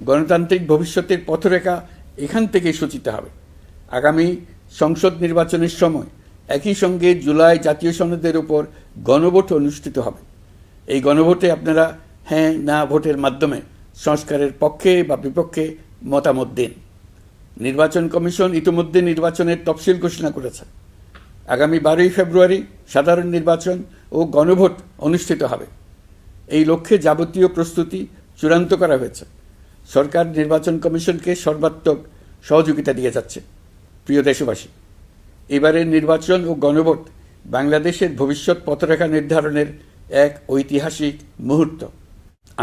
গণতান্ত্রিক ভবিষ্যতের পথরেখা এখান থেকেই সূচিত হবে। আগামী সংসদ নির্বাচনের সময় একই সঙ্গে জুলাই জাতীয় সনদের উপর গণভোট অনুষ্ঠিত হবে। এই গণভোটে আপনারা হ্যাঁ না ভোটের মাধ্যমে সংস্কারের পক্ষে বা বিপক্ষে মতামত দিন। নির্বাচন কমিশন ইতিমধ্যে নির্বাচনের তফসিল ঘোষণা করেছে। আগামী 12ই ফেব্রুয়ারি সাধারণ নির্বাচন ও গণভোট অনুষ্ঠিত হবে। এই লক্ষ্যে যাবতীয় প্রস্তুতি চূড়ান্ত করা হয়েছে। সরকার নির্বাচন কমিশনকে সর্বাত্মক সহযোগিতা দিয়ে যাচ্ছে। প্রিয় দেশবাসী, এবারের নির্বাচন ও গণভোট বাংলাদেশের ভবিষ্যৎ পথরেখা নির্ধারণের এক ঐতিহাসিক মুহূর্ত।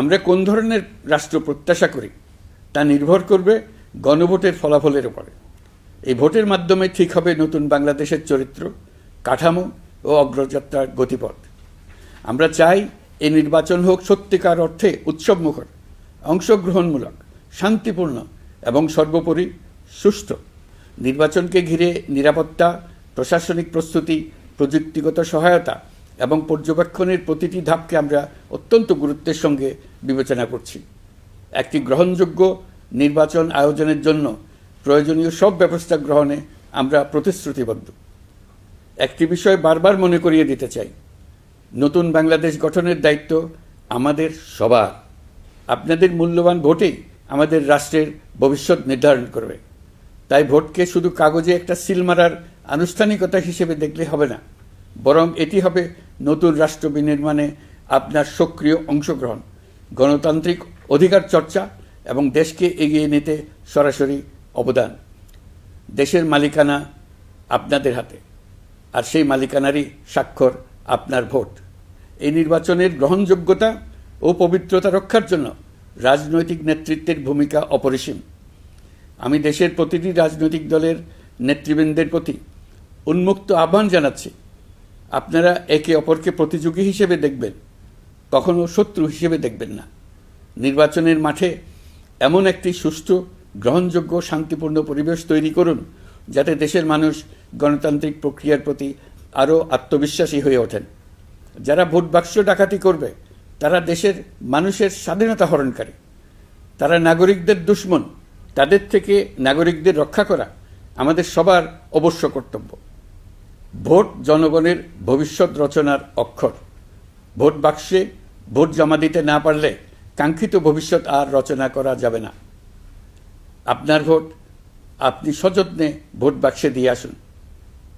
আমরা কোন ধরনের রাষ্ট্র প্রত্যাশা করি তা নির্ভর করবে গণভোটের ফলাফলের উপরে। এই ভোটের মাধ্যমে ঠিক হবে নতুন বাংলাদেশের চরিত্র, কাঠামো ও অগ্রযাত্রার গতিপথ। আমরা চাই এই নির্বাচন হোক সত্যিকার অর্থে উৎসবমুখর, অংশগ্রহণমূলক, শান্তিপূর্ণ এবং সর্বোপরি সুষ্ঠু। নির্বাচনকে ঘিরে নিরাপত্তা, প্রশাসনিক প্রস্তুতি, প্রযুক্তিগত সহায়তা এবং পর্যবেক্ষণের প্রতিটি ধাপকে আমরা অত্যন্ত গুরুত্বের সঙ্গে বিবেচনা করছি। একটি গ্রহণযোগ্য নির্বাচন আয়োজনের জন্য প্রয়োজনীয় সব ব্যবস্থা গ্রহণে আমরা প্রতিশ্রুতিবদ্ধ। একটি বিষয় বারবার মনে করিয়ে দিতে চাই, নতুন বাংলাদেশ গঠনের দায়িত্ব আমাদের সবার। আপনাদের মূল্যবান ভোটেই আমাদের রাষ্ট্রের ভবিষ্যৎ নির্ধারণ করবে। তাই ভোটকে শুধু কাগজে একটা সিল মারার আনুষ্ঠানিকতা হিসেবে দেখলে হবে না, বরং এটি হবে নতুন রাষ্ট্র বিনির্মাণে আপনার সক্রিয় অংশগ্রহণ, গণতান্ত্রিক অধিকার চর্চা এবং দেশকে এগিয়ে নিতে সরাসরি অবদান। দেশের মালিকানা আপনাদের হাতে, আর সেই মালিকানারই স্বাক্ষর আপনার ভোট। এই নির্বাচনের গ্রহণযোগ্যতা ও পবিত্রতা রক্ষার জন্য রাজনৈতিক নেতৃত্বের ভূমিকা অপরিসীম। আমি দেশের প্রতিটি রাজনৈতিক দলের নেতৃবৃন্দের প্রতি উন্মুক্ত আহ্বান জানাচ্ছি, আপনারা একে অপরকে প্রতিযোগী হিসেবে দেখবেন, কখনো শত্রু হিসেবে দেখবেন না। নির্বাচনের মাঠে এমন একটি সুষ্ঠু, গ্রহণযোগ্য, শান্তিপূর্ণ পরিবেশ তৈরি করুন যাতে দেশের মানুষ গণতান্ত্রিক প্রক্রিয়ার প্রতি আরও আত্মবিশ্বাসী হয়ে ওঠেন। যারা ভোট বাক্স ডাকাতি করবে তারা দেশের মানুষের স্বাধীনতা হরণকারী, তারা নাগরিকদের দুশমন। তাদের থেকে নাগরিকদের রক্ষা করা আমাদের সবার অবশ্য কর্তব্য। ভোট জনগণের ভবিষ্যৎ রচনার অক্ষর। ভোট বাক্সে ভোট জমা দিতে না পারলে কাঙ্ক্ষিত ভবিষ্যৎ আর রচনা করা যাবে না। আপনার ভোট আপনি সযত্নে ভোট বাক্সে দিয়ে আসুন।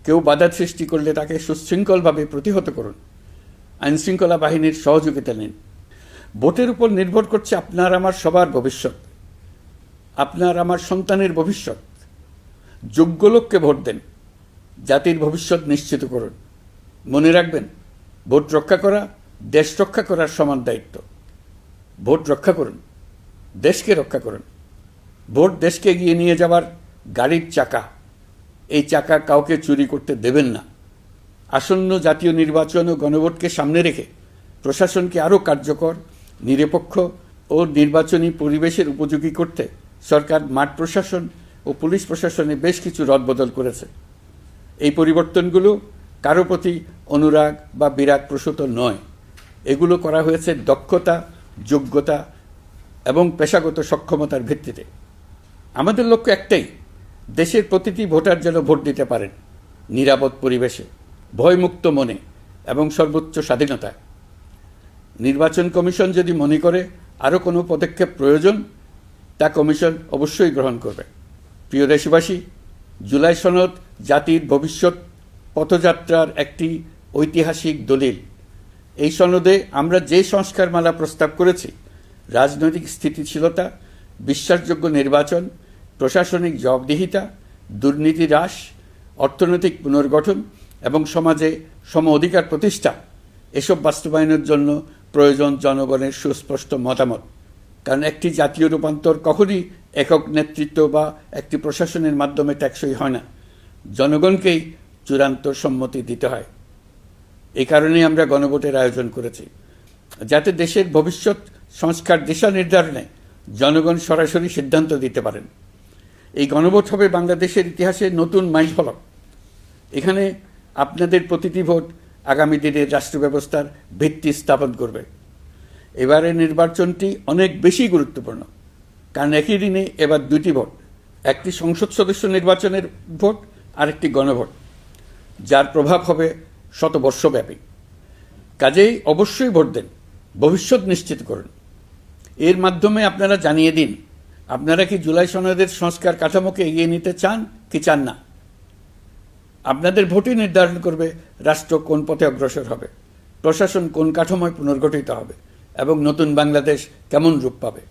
কেউ বাধা সৃষ্টি করলে তাকে সুশৃঙ্খলভাবে প্রতিহত করুন। আইনশৃঙ্খলা বাহিনীর সহযোগিতা নিন। ভোটের উপর নির্ভর করছে আপনার আমার সবার ভবিষ্যৎ, আপনার আমার সন্তানের ভবিষ্যৎ। যোগ্য লোককে ভোট দেন, জাতির ভবিষ্যৎ নিশ্চিত করুন। মনে রাখবেন, ভোট রক্ষা করা দেশ রক্ষা করার সমান দায়িত্ব। ভোট রক্ষা করুন, দেশকে রক্ষা করুন। ভোট দেশকে এগিয়ে নিয়ে যাওয়ার গাড়ির চাকা। এই চাকা কাউকে চুরি করতে দেবেন না। আসন্ন জাতীয় নির্বাচন ও গণভোটকে সামনে রেখে প্রশাসনকে আরও কার্যকর, নিরপেক্ষ ও নির্বাচনী পরিবেশের উপযোগী করতে সরকার মাঠ প্রশাসন ও পুলিশ প্রশাসনে বেশ কিছু রদবদল করেছে। এই পরিবর্তনগুলো কারো প্রতি অনুরাগ বা বিরাগ প্রসূত নয়। এগুলো করা হয়েছে দক্ষতা, যোগ্যতা এবং পেশাগত সক্ষমতার ভিত্তিতে। আমাদের লক্ষ্য একটাই, দেশের প্রতিটি ভোটার যেন ভোট দিতে পারেন নিরাপদ পরিবেশে, ভয়মুক্ত মনে এবং সর্বোচ্চ স্বাধীনতায়। নির্বাচন কমিশন যদি মনে করে আরও কোনো পদক্ষেপ প্রয়োজন, তা কমিশন অবশ্যই গ্রহণ করবে। প্রিয় দেশবাসী, জুলাই সনদ জাতির ভবিষ্যৎ পথযাত্রার একটি ঐতিহাসিক দলিল। এই সনদে আমরা যে সংস্কারমালা প্রস্তাব করেছি, রাজনৈতিক স্থিতিশীলতা, বিশ্বাসযোগ্য নির্বাচন, প্রশাসনিক জবাবদিহিতা, দুর্নীতি হ্রাস, অর্থনৈতিক পুনর্গঠন এবং সমাজে সম অধিকার প্রতিষ্ঠা, এসব বাস্তবায়নের জন্য প্রয়োজন জনগণের সুস্পষ্ট মতামত। কারণ একটি জাতীয় রূপান্তর কখনই একক নেতৃত্ব বা একটি প্রশাসনের মাধ্যমে টেকসই হয় না। জনগণকেই চূড়ান্ত সম্মতি দিতে হয়। এই কারণেই আমরা গণভোটের আয়োজন করেছি, যাতে দেশের ভবিষ্যৎ সংস্কার দিশা নির্ধারণে জনগণ সরাসরি সিদ্ধান্ত দিতে পারেন। এই গণভোট হবে বাংলাদেশের ইতিহাসে নতুন মাইলফলক। এখানে আপনাদের প্রতিটি ভোট আগামী দিনের রাষ্ট্র ব্যবস্থার ভিত্তি স্থাপন করবে। এবারের নির্বাচনটি অনেক বেশি গুরুত্বপূর্ণ, কারণ একই দিনে এবার দুটি ভোট, একটি সংসদ সদস্য নির্বাচনের ভোট আর একটি গণভোট, যার প্রভাব হবে শতবর্ষব্যাপী। কাজেই অবশ্যই ভোট দেন, ভবিষ্যৎ নিশ্চিত করুন। এর মাধ্যমে আপনারা জানিয়ে দিন আপনারা কি জুলাই সনদের সংস্কার কাঠামোকে এগিয়ে নিতে চান কি চান না। আপনাদের ভোটই নির্ধারণ করবে রাষ্ট্র কোন পথে অগ্রসর হবে, প্রশাসন কোন কাঠামোয় পুনর্গঠিত হবে এবং নতুন বাংলাদেশ কেমন রূপ পাবে।